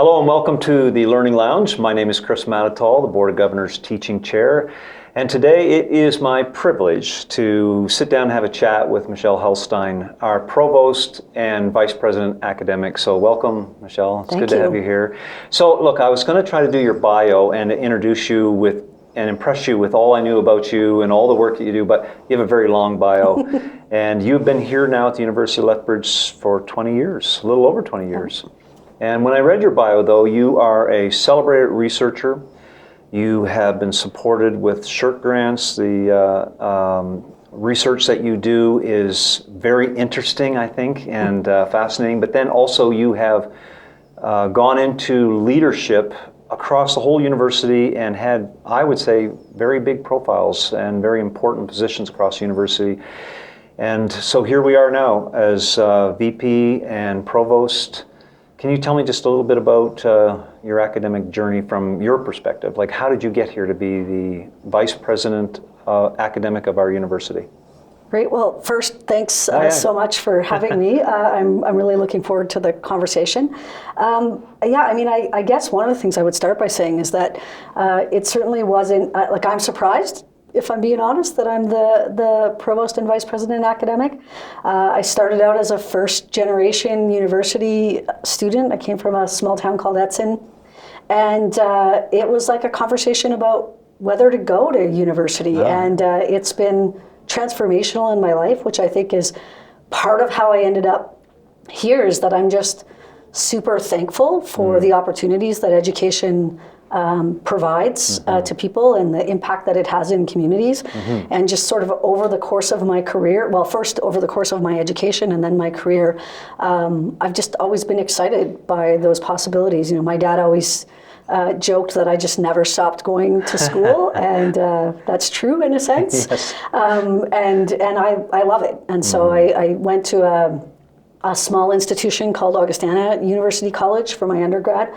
Hello and welcome to the Learning Lounge. My name is Chris Mattatall, the Board of Governors Teaching Chair. And today it is my privilege to sit down and have a chat with Michelle Helstein, our Provost and Vice-President Academic. So welcome, Michelle. It's good to have you here. So look, I was going to try to do your bio and introduce you with and impress you with all I knew about you and all the work that you do, but you have a very long bio. And you've been here now at the University of Lethbridge for 20 years, a little over 20 years. And when I read your bio, though, you are a celebrated researcher. You have been supported with SSHRC grants. The research that you do is very interesting, I think, and fascinating. But then also you have gone into leadership across the whole university and had, I would say, very big profiles and very important positions across the university. And so here we are now as VP and Provost. Can you tell me just a little bit about your academic journey from your perspective? Like, how did you get here to be the Vice President Academic of our university? Great. Well, first, thanks so much for having me. I'm really looking forward to the conversation. I guess one of the things I would start by saying is that it certainly wasn't, I'm surprised, if I'm being honest, that I'm the Provost and Vice-President Academic. I started out as a first-generation university student. I came from a small town called Helstein, and it was like a conversation about whether to go to university, and it's been transformational in my life, which I think is part of how I ended up here, is that I'm just super thankful for the opportunities that education provides to people and the impact that it has in communities. And just sort of over the course of my career, well, first over the course of my education and then my career, I've just always been excited by those possibilities. You know, my dad always joked that I just never stopped going to school, and that's true in a sense. Yes. And I love it. And so I went to a small institution called Augustana University College for my undergrad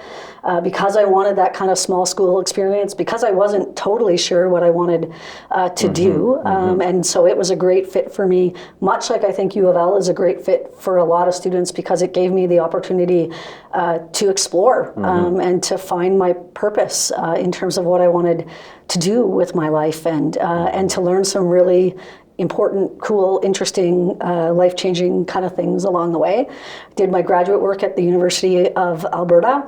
because I wanted that kind of small school experience, because I wasn't totally sure what I wanted to do. And so it was a great fit for me, much like I think U of L is a great fit for a lot of students, because it gave me the opportunity to explore and to find my purpose in terms of what I wanted to do with my life, and to learn some really important, cool, interesting, life-changing kind of things along the way. Did my graduate work at the University of Alberta.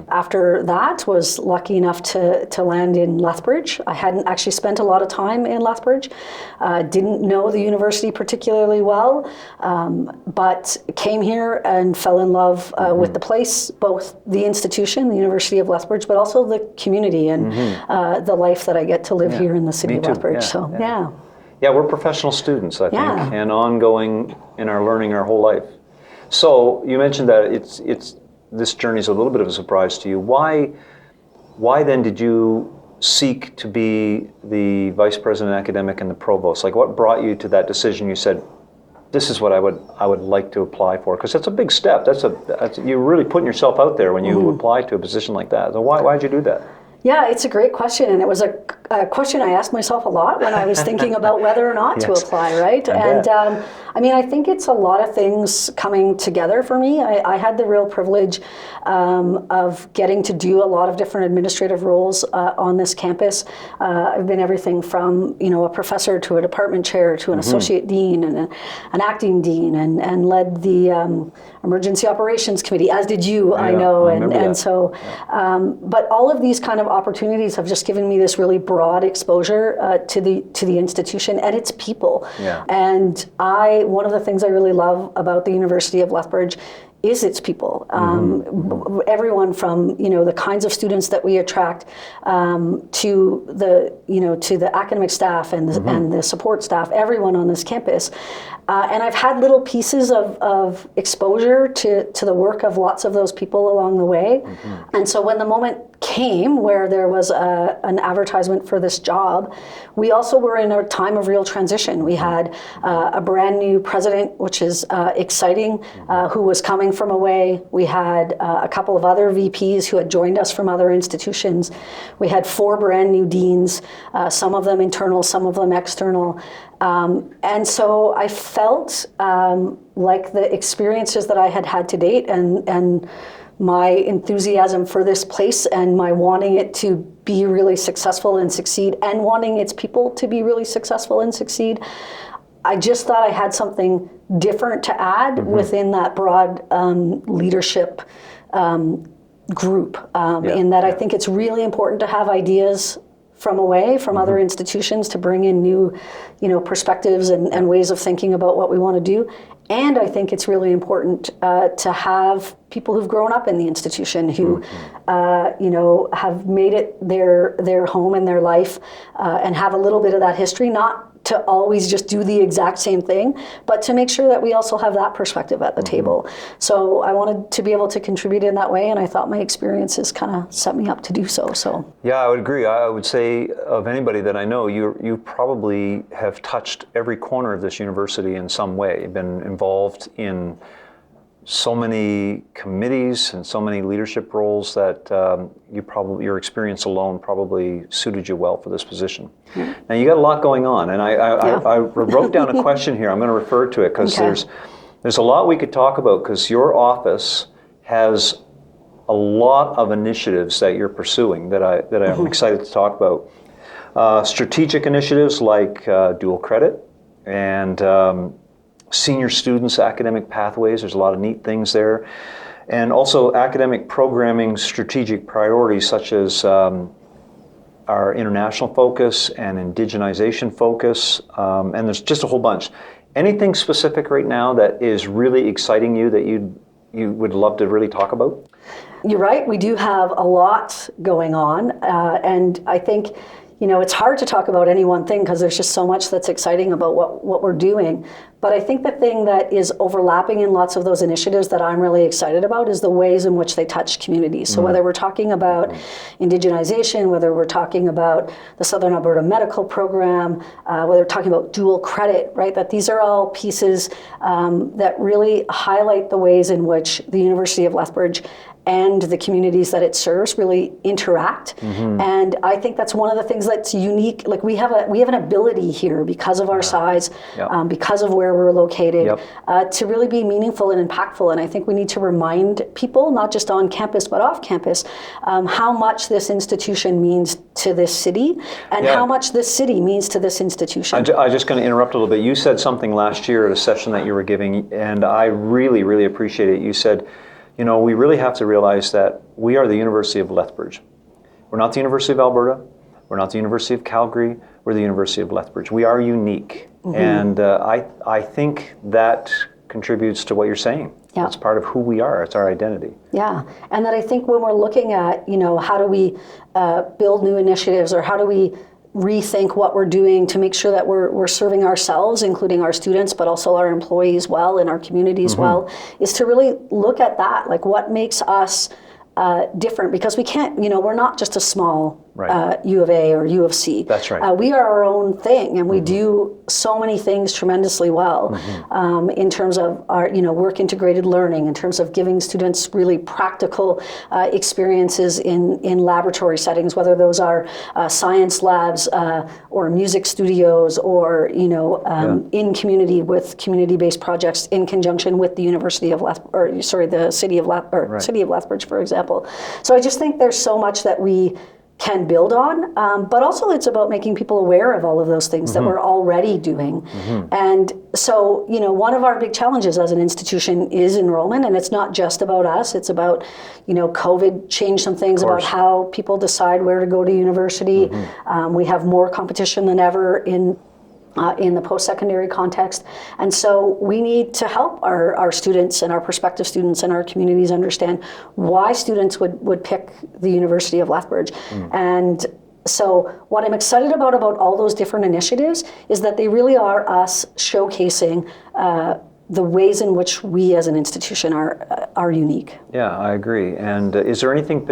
After that, was lucky enough to land in Lethbridge. I hadn't actually spent a lot of time in Lethbridge. Didn't know the university particularly well, but came here and fell in love with the place, both the institution, the University of Lethbridge, but also the community and the life that I get to live here in the city of Lethbridge. Yeah, we're professional students, I think, and ongoing in our learning our whole life. So you mentioned that this journey is a little bit of a surprise to you. Why then did you seek to be the Vice President Academic and the Provost? Like, what brought you to that decision? You said, this is what I would like to apply for, because that's a big step. You're really putting yourself out there when you apply to a position like that. So why did you do that? Yeah, it's a great question, and it was a question I asked myself a lot when I was thinking about whether or not to apply, right? I think it's a lot of things coming together for me. I had the real privilege of getting to do a lot of different administrative roles on this campus. I've been everything from, a professor to a department chair to an associate dean and an acting dean, and led the emergency operations committee, as did you, I know. But all of these kind of opportunities have just given me this really broad exposure to the institution and its people. And one of the things I really love about the University of Lethbridge is its people. Everyone from the kinds of students that we attract to the academic staff and the support staff, everyone on this campus. And I've had little pieces of exposure to the work of lots of those people along the way. And so when the moment came where there was an advertisement for this job, we also were in a time of real transition. We had a brand new president, which is exciting, who was coming from away. We had a couple of other VPs who had joined us from other institutions. We had 4 brand new deans, some of them internal, some of them external. And so I felt like the experiences that I had had to date and my enthusiasm for this place and my wanting it to be really successful and succeed, and wanting its people to be really successful and succeed, I just thought I had something different to add within that broad leadership group, in that I think it's really important to have ideas from other institutions to bring in new, perspectives and ways of thinking about what we want to do. And I think it's really important to have people who've grown up in the institution, who, have made it their home and their life, and have a little bit of that history, not to always just do the exact same thing, but to make sure that we also have that perspective at the table. So I wanted to be able to contribute in that way, and I thought my experiences kind of set me up to do so. Yeah, I would agree. I would say of anybody that I know, you probably have touched every corner of this university in some way. You've been involved in so many committees and so many leadership roles that your experience alone probably suited you well for this position. Now you got a lot going on, and I wrote down a question here. I'm going to refer to it because there's a lot we could talk about, because your office has a lot of initiatives that you're pursuing that I'm excited to talk about. Strategic initiatives like dual credit and senior students' academic pathways. There's a lot of neat things there. And also academic programming strategic priorities, such as our international focus and indigenization focus. And there's just a whole bunch. Anything specific right now that is really exciting you that you would love to really talk about? You're right. We do have a lot going on. And I think, it's hard to talk about any one thing because there's just so much that's exciting about what we're doing. But I think the thing that is overlapping in lots of those initiatives that I'm really excited about is the ways in which they touch communities. So whether we're talking about indigenization, whether we're talking about the Southern Alberta Medical Program, whether we're talking about dual credit, right? That these are all pieces that really highlight the ways in which the University of Lethbridge and the communities that it serves really interact. And I think that's one of the things that's unique. Like we have an ability here because of our size, because of where we're located, to really be meaningful and impactful. And I think we need to remind people, not just on campus but off campus, how much this institution means to this city and how much this city means to this institution. I'm just going to interrupt a little bit. You said something last year at a session that you were giving, and I really, really appreciate it. You said, we really have to realize that we are the University of Lethbridge. We're not the University of Alberta. We're not the University of Calgary. We're the University of Lethbridge. We are unique. And I think that contributes to what you're saying. It's part of who we are. It's our identity. Yeah. And that I think when we're looking at, how do we build new initiatives, or how do we rethink what we're doing to make sure that we're serving ourselves, including our students, but also our employees well and our communities well, is to really look at that, like what makes us different, because we can't, we're not just a small U of A or U of C. That's right. We are our own thing, and we do so many things tremendously well in terms of our, work integrated learning, in terms of giving students really practical experiences in laboratory settings, whether those are science labs or music studios, or in community with community-based projects in conjunction with the University of the City of Lethbridge, for example. So I just think there's so much that we can build on, but also it's about making people aware of all of those things that we're already doing. And so, one of our big challenges as an institution is enrollment, and it's not just about us, it's about, COVID changed some things about how people decide where to go to university. We have more competition than ever in the post-secondary context. And so we need to help our students and our prospective students and our communities understand why students would pick the University of Lethbridge. And so what I'm excited about all those different initiatives is that they really are us showcasing the ways in which we as an institution are unique. Yeah, I agree. And is there anything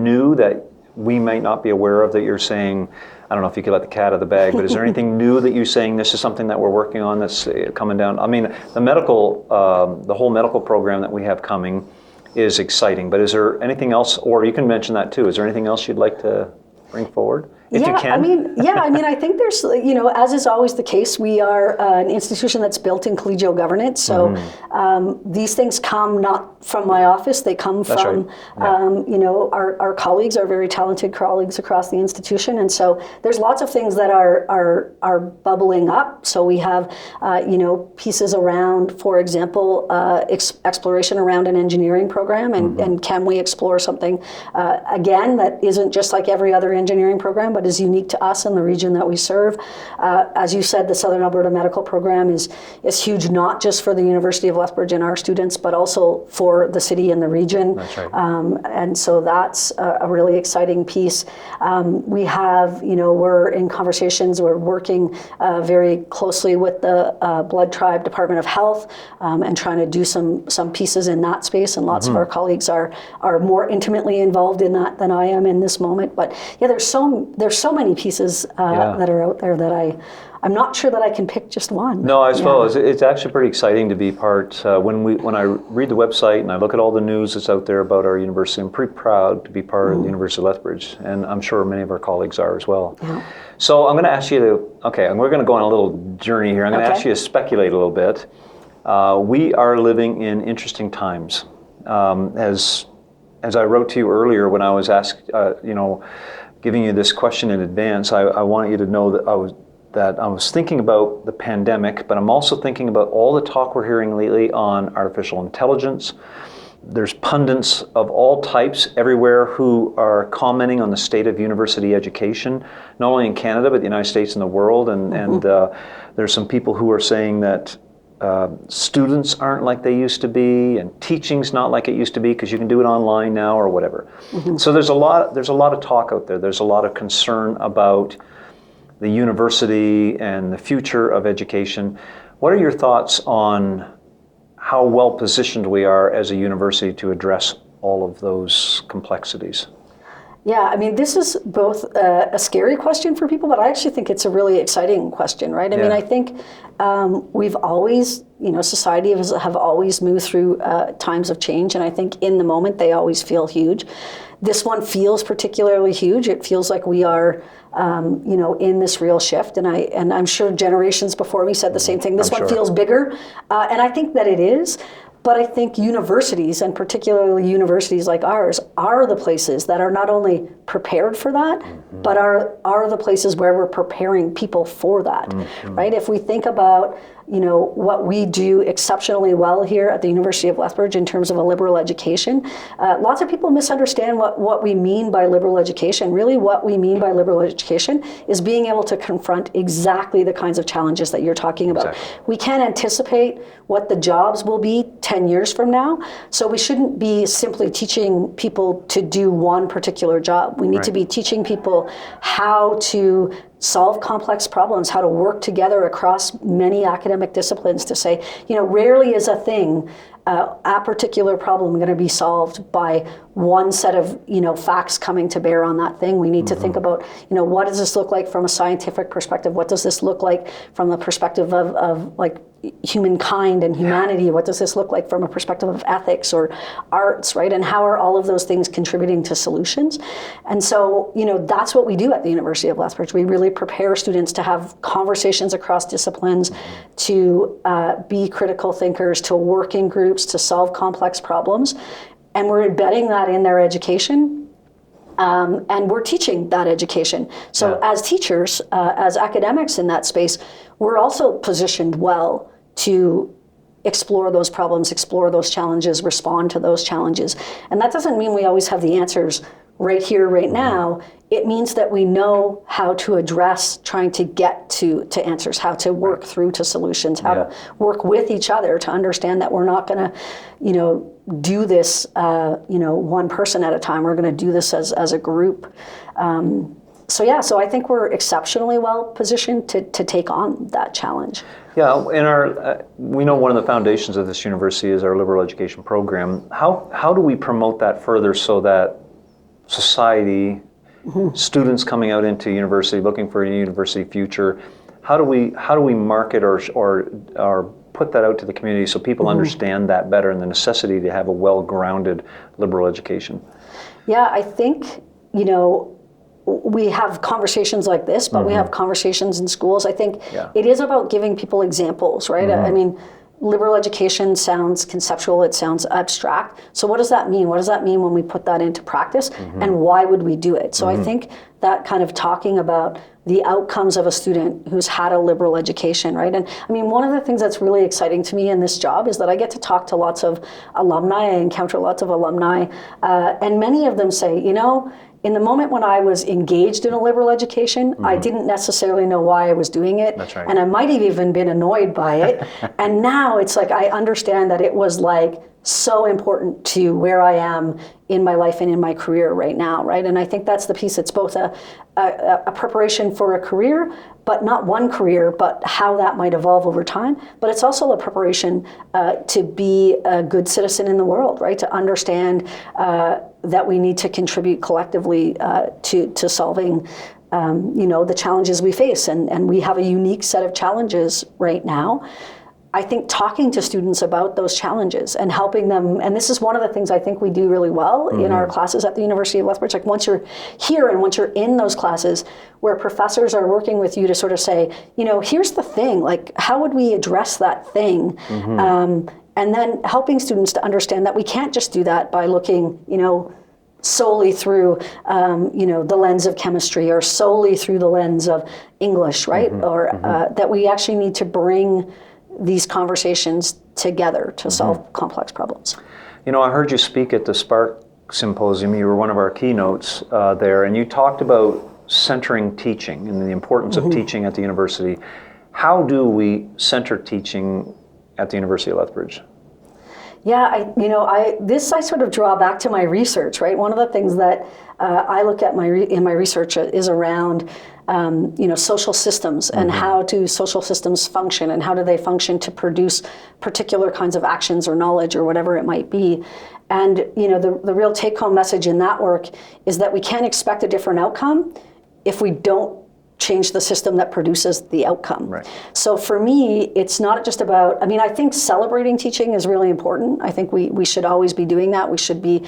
new that we might not be aware of that you're saying? I don't know if you could let the cat out of the bag, but is there anything new that you're saying this is something that we're working on that's coming down? I mean, the whole medical program that we have coming is exciting, but is there anything else, or you can mention that too, is there anything else you'd like to bring forward? if you can? I mean, I think there's, as is always the case, we are an institution that's built in collegial governance. So these things come not from my office; they come from, our colleagues, our very talented colleagues across the institution. And so there's lots of things that are bubbling up. So we have, pieces around, for example, exploration around an engineering program, and can we explore something again that isn't just like every other engineering program, but is unique to us in the region that we serve. As you said, the Southern Alberta Medical Program is huge, not just for the University of Lethbridge and our students, but also for the city and the region. That's right. And so that's a really exciting piece. We have, we're in conversations, we're working very closely with the Blood Tribe Department of Health and trying to do some pieces in that space, and lots of our colleagues are more intimately involved in that than I am in this moment. But yeah, there's so many pieces that are out there that I'm not sure that I can pick just one. No, I suppose it's actually pretty exciting to be part. When I read the website and I look at all the news that's out there about our university, I'm pretty proud to be part of the University of Lethbridge, and I'm sure many of our colleagues are as well. Yeah. So I'm going to ask you and we're going to go on a little journey here. I'm going to ask you to speculate a little bit. We are living in interesting times. As I wrote to you earlier when I was asked, giving you this question in advance, I want you to know that I was thinking about the pandemic, but I'm also thinking about all the talk we're hearing lately on artificial intelligence. There's pundits of all types everywhere who are commenting on the state of university education, not only in Canada, but the United States and the world. And there's some people who are saying that students aren't like they used to be, and teaching's not like it used to be because you can do it online now or whatever. So there's a lot of talk out there. There's a lot of concern about the university and the future of education. What are your thoughts on how well positioned we are as a university to address all of those complexities? Yeah, I mean, this is both a scary question for people, but I actually think it's a really exciting question, right? I mean, I think we've always, society have always moved through times of change, and I think in the moment they always feel huge. This one feels particularly huge. It feels like we are, in this real shift, and I'm sure generations before me said the same thing. This one feels bigger, and I think that it is. But I think universities, and particularly universities like ours, are the places that are not only prepared for that, but are the places where we're preparing people for that, right? If we think about, what we do exceptionally well here at the University of Lethbridge in terms of a liberal education, lots of people misunderstand what we mean by liberal education. Really, what we mean by liberal education is being able to confront exactly the kinds of challenges that you're talking about. Exactly. We can't anticipate what the jobs will be 10 years from now, so we shouldn't be simply teaching people to do one particular job. We need to be teaching people how to solve complex problems, how to work together across many academic disciplines to say, rarely is a thing, a particular problem going to be solved by one set of, facts coming to bear on that thing. We need to think about, what does this look like from a scientific perspective? What does this look like from the perspective of humankind and humanity? What does this look like from a perspective of ethics or arts, right? And how are all of those things contributing to solutions? And so, that's what we do at the University of Lethbridge. We really prepare students to have conversations across disciplines, to be critical thinkers, to work in groups, to solve complex problems. And we're embedding that in their education. And we're teaching that education. So as teachers, as academics in that space, we're also positioned well to explore those problems, explore those challenges, respond to those challenges. And that doesn't mean we always have the answers right here, right now. It means that we know how to address trying to get to answers, how to work through to solutions, how to work with each other to understand that we're not going to, do this, one person at a time. We're going to do this as a group. So I think we're exceptionally well positioned to take on that challenge. Yeah, we know one of the foundations of this university is our liberal education program. How do we promote that further so that society, students coming out into university looking for a university future, how do we market or put that out to the community so people understand that better and the necessity to have a well-grounded liberal education? Yeah, I think, we have conversations like this, but we have conversations in schools. I think it is about giving people examples, right? I mean, liberal education sounds conceptual, it sounds abstract. So what does that mean? What does that mean when we put that into practice? And why would we do it? So I think that kind of talking about the outcomes of a student who's had a liberal education, right? And I mean, one of the things that's really exciting to me in this job is that I get to talk to lots of alumni, I encounter lots of alumni, and many of them say, you know, in the moment when I was engaged in a liberal education, I didn't necessarily know why I was doing it. That's right. And I might have even been annoyed by it. And now it's like, I understand that it was like so important to where I am in my life and in my career right now, right? And I think that's the piece. It's both a preparation for a career, but not one career, but how that might evolve over time. But it's also a preparation to be a good citizen in the world, right? To understand that we need to contribute collectively to solving the challenges we face. And we have a unique set of challenges right now. I think talking to students about those challenges and helping them, and this is one of the things I think we do really well in our classes at the University of Lethbridge, like once you're here and once you're in those classes where professors are working with you to sort of say, you know, here's the thing, like how would we address that thing? And then helping students to understand that we can't just do that by looking, you know, solely through, the lens of chemistry or solely through the lens of English, right? Or that we actually need to bring these conversations together to solve complex problems. You know, I heard you speak at the Spark Symposium. You were one of our keynotes there, and you talked about centering teaching and the importance of teaching at the university. How do we center teaching at the University of Lethbridge? Yeah, I sort of draw back to my research, right? One of the things that I look at in my research is around social systems and how do social systems function and how do they function to produce particular kinds of actions or knowledge or whatever it might be. And the real take-home message in that work is that we can't expect a different outcome if we don't change the system that produces the outcome. Right. So for me, it's not just about, I think celebrating teaching is really important. I think we should always be doing that. We should be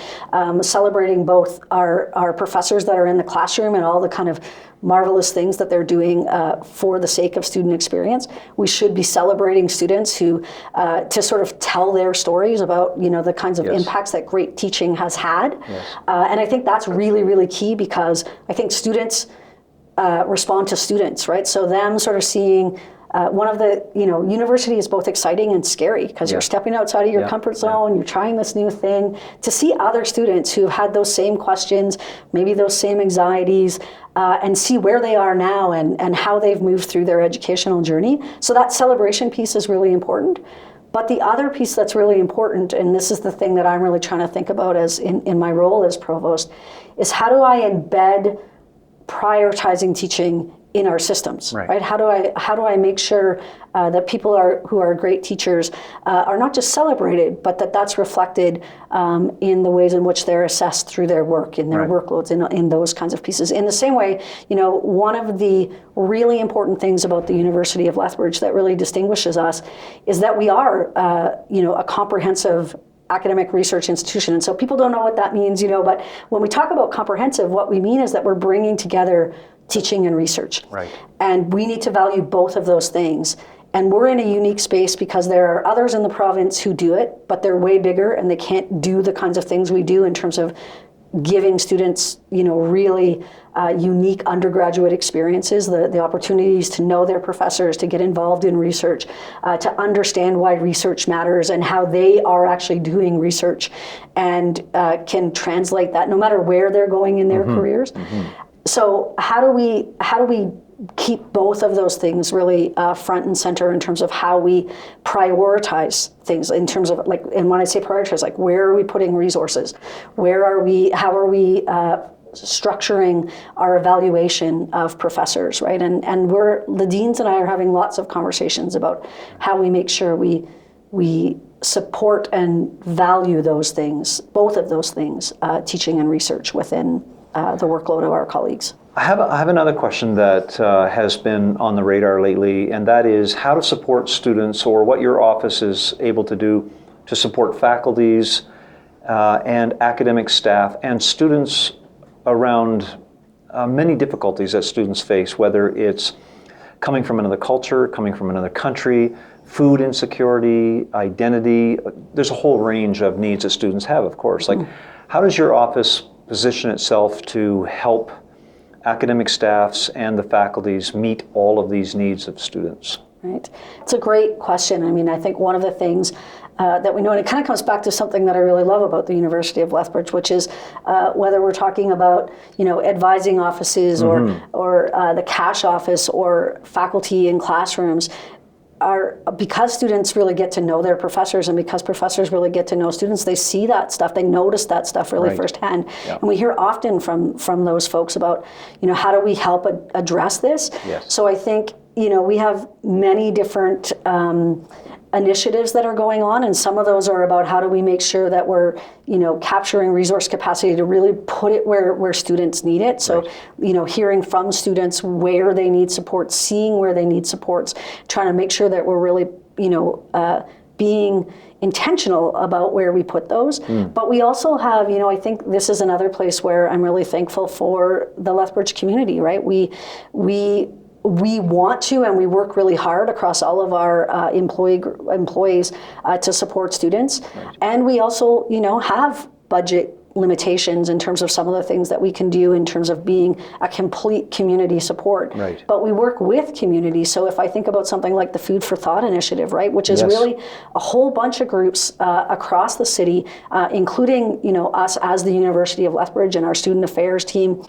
celebrating both our professors that are in the classroom and all the kind of marvelous things that they're doing for the sake of student experience. We should be celebrating students who, to sort of tell their stories about, the kinds of impacts that great teaching has had. And I think that's really, really key because I think students respond to students, right? So them sort of seeing one of the, university is both exciting and scary because you're stepping outside of your comfort zone, you're trying this new thing. To see other students who've had those same questions, maybe those same anxieties, and see where they are now and how they've moved through their educational journey. So that celebration piece is really important. But the other piece that's really important, and this is the thing that I'm really trying to think about as in my role as provost, is how do I embed prioritizing teaching in our systems, right? How do I make sure that people who are great teachers are not just celebrated, but that's reflected in the ways in which they're assessed through their work, in their workloads, in those kinds of pieces. In the same way, one of the really important things about the University of Lethbridge that really distinguishes us is that we are, a comprehensive academic research institution. And so people don't know what that means, but when we talk about comprehensive, what we mean is that we're bringing together teaching and research. Right. And we need to value both of those things. And we're in a unique space because there are others in the province who do it, but they're way bigger and they can't do the kinds of things we do in terms of giving students, really unique undergraduate experiences, the opportunities to know their professors, to get involved in research, to understand why research matters and how they are actually doing research and can translate that no matter where they're going in their careers. So how do we keep both of those things really front and center in terms of how we prioritize things, in terms of and when I say prioritize, where are we putting resources? How are we structuring our evaluation of professors, right? And the deans and I are having lots of conversations about how we make sure we support and value those things, both of those things, teaching and research within the workload of our colleagues. I have another question that has been on the radar lately, and that is how to support students, or what your office is able to do to support faculties and academic staff and students around many difficulties that students face, whether it's coming from another culture, coming from another country, food insecurity, identity. There's a whole range of needs that students have, of course. Like, how does your office position itself to help academic staffs and the faculties meet all of these needs of students? Right. It's a great question. I mean, I think one of the things that we know, and it kind of comes back to something that I really love about the University of Lethbridge, which is whether we're talking about, advising offices or the cash office or faculty in classrooms, because students really get to know their professors, and because professors really get to know students, they see that stuff, they notice that stuff really firsthand. Yep. And we hear often from those folks about, how do we help address this? Yes. So I think, we have many different initiatives that are going on, and some of those are about how do we make sure that we're, capturing resource capacity to really put it where students need it. So, hearing from students where they need support, seeing where they need supports, trying to make sure that we're really, being intentional about where we put those. But we also have, I think this is another place where I'm really thankful for the Lethbridge community, right? We want to, and we work really hard across all of our employees to support students. Right. And we also, have budget limitations in terms of some of the things that we can do in terms of being a complete community support. Right. But we work with community. So if I think about something like the Food for Thought initiative, right, which is really a whole bunch of groups across the city, including, us as the University of Lethbridge and our student affairs team,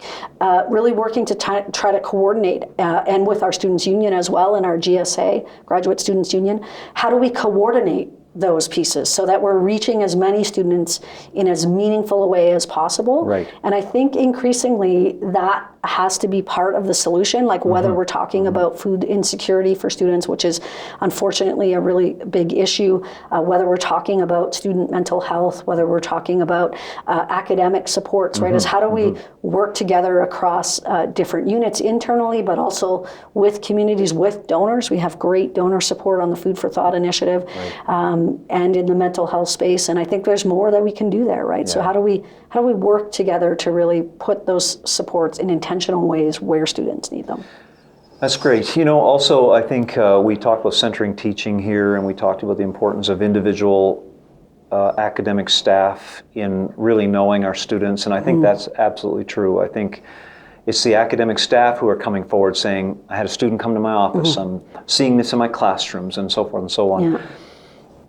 really working to try to coordinate, and with our students union as well, and our GSA, Graduate Students Union, how do we coordinate those pieces so that we're reaching as many students in as meaningful a way as possible. Right. And I think increasingly that has to be part of the solution, like whether we're talking about food insecurity for students, which is unfortunately a really big issue, whether we're talking about student mental health, whether we're talking about academic supports, right, is how do we work together across different units internally, but also with communities, with donors. We have great donor support on the Food for Thought initiative. Right. And in the mental health space, and I think there's more that we can do there, right? Yeah. So how do we work together to really put those supports in intentional ways where students need them? That's great. Also, I think we talked about centering teaching here, and we talked about the importance of individual academic staff in really knowing our students, and I think that's absolutely true. I think it's the academic staff who are coming forward saying, I had a student come to my office, I'm seeing this in my classrooms, and so forth and so on. Yeah.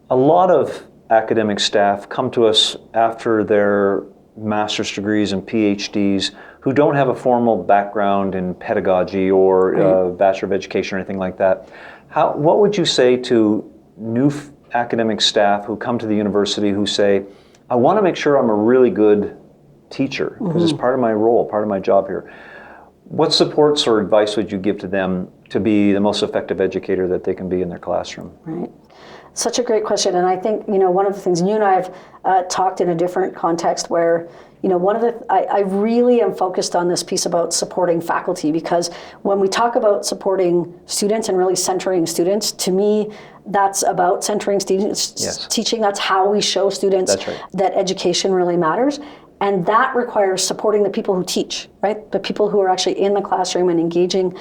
A lot of academic staff come to us after their master's degrees and PhDs who don't have a formal background in pedagogy or Bachelor of Education or anything like that. What would you say to new academic staff who come to the university who say, I want to make sure I'm a really good teacher because it's part of my role, part of my job here. What supports or advice would you give to them to be the most effective educator that they can be in their classroom? Right. Such a great question, and I think one of the things you and I have talked in a different context where I really am focused on this piece about supporting faculty, because when we talk about supporting students and really centering students, to me that's about centering students, teaching. That's how we show students that education really matters. And that requires supporting the people who teach, right? The people who are actually in the classroom and engaging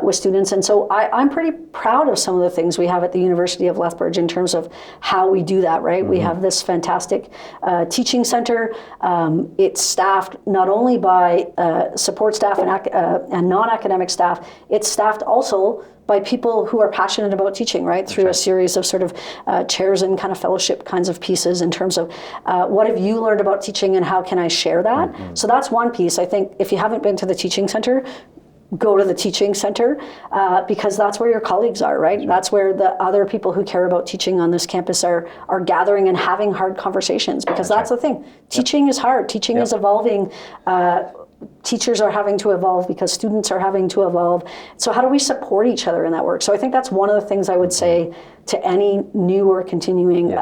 with students. And so I'm pretty proud of some of the things we have at the University of Lethbridge in terms of how we do that, right? We have this fantastic teaching center. It's staffed not only by support staff and non-academic staff, it's staffed also by people who are passionate about teaching, right? Through a series of sort of chairs and kind of fellowship kinds of pieces in terms of what have you learned about teaching and how can I share that? So that's one piece. I think if you haven't been to the teaching center, go to the teaching center because that's where your colleagues are, right? That's where the other people who care about teaching on this campus are gathering and having hard conversations, because that's the thing. Teaching is hard. Teaching is evolving. Teachers are having to evolve because students are having to evolve. So how do we support each other in that work? So I think that's one of the things I would say to any new or continuing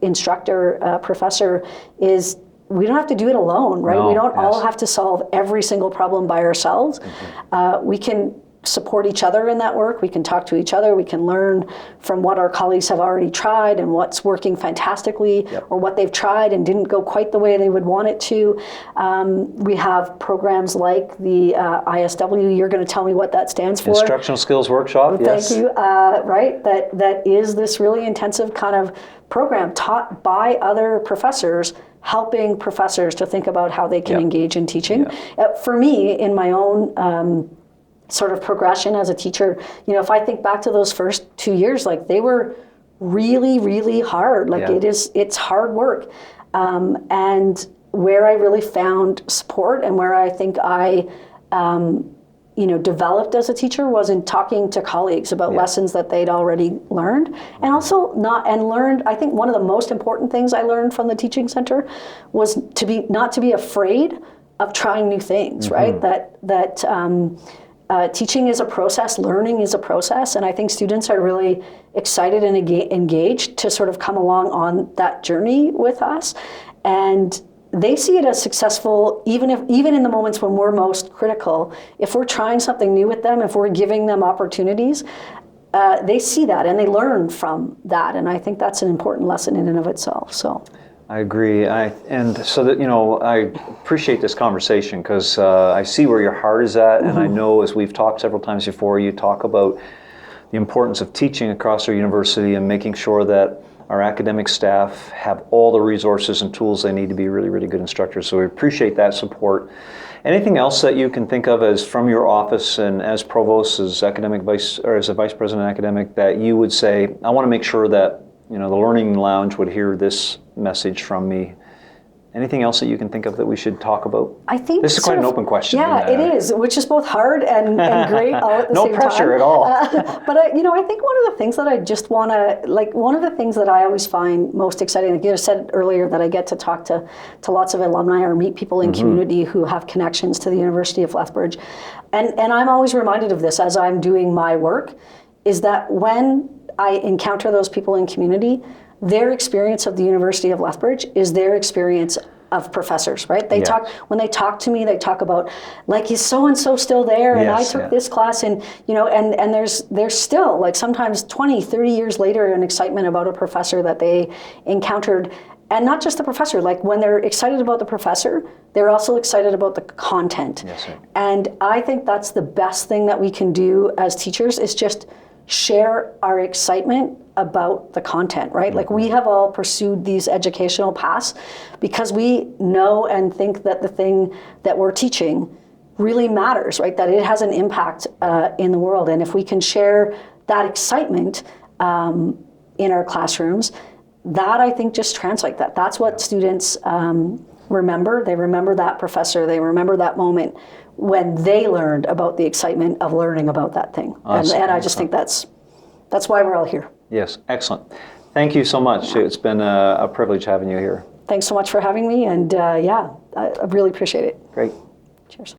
instructor, professor, is we don't have to do it alone, right? We don't all have to solve every single problem by ourselves. We can support each other in that work. We can talk to each other. We can learn from what our colleagues have already tried and what's working fantastically, or what they've tried and didn't go quite the way they would want it to. We have programs like the ISW. You're going to tell me what that stands for. Instructional Skills Workshop, yes. Thank you. Right, that is this really intensive kind of program taught by other professors, helping professors to think about how they can engage in teaching. For me, in my own sort of progression as a teacher, if I think back to those first 2 years, like they were really, really hard. Like it's hard work. And where I really found support and where I think I, developed as a teacher was in talking to colleagues about lessons that they'd already learned, and also learned. I think one of the most important things I learned from the Teaching Center was not to be afraid of trying new things. Right? That teaching is a process, learning is a process, and I think students are really excited and engaged to sort of come along on that journey with us, and they see it as successful even in the moments when we're most critical. If we're trying something new with them, if we're giving them opportunities, they see that and they learn from that, and I think that's an important lesson in and of itself. So. I agree, I appreciate this conversation because I see where your heart is at, and I know, as we've talked several times before, you talk about the importance of teaching across our university and making sure that our academic staff have all the resources and tools they need to be really, really good instructors. So we appreciate that support. Anything else that you can think of as from your office and as provost, as as a vice president academic, that you would say, I want to make sure that the Learning Lounge would hear this message from me? Anything else that you can think of that we should talk about? I think this is quite an open question. Yeah, it is, which is both hard and great all at the same time. No pressure at all. But I think one of the things that I just want to, one of the things that I always find most exciting, like you said earlier, that I get to talk to lots of alumni or meet people in community who have connections to the University of Lethbridge. And I'm always reminded of this as I'm doing my work, is that when I encounter those people in community, their experience of the University of Lethbridge is their experience of professors, right? When they talk to me, they talk about, is so-and-so still there? And I took this class, and and there's still, sometimes 20, 30 years later, an excitement about a professor that they encountered. And not just the professor, when they're excited about the professor, they're also excited about the content. Yes, sir. And I think that's the best thing that we can do as teachers, is just share our excitement about the content, right? We have all pursued these educational paths because we know and think that the thing that we're teaching really matters, right? That it has an impact in the world. And if we can share that excitement in our classrooms, that I think just translates that. That's what students remember. They remember that professor. They remember that moment when they learned about the excitement of learning about that thing. Awesome. And I just think that's why we're all here. Yes, excellent. Thank you so much. It's been a privilege having you here. Thanks so much for having me, and I really appreciate it. Great. Cheers.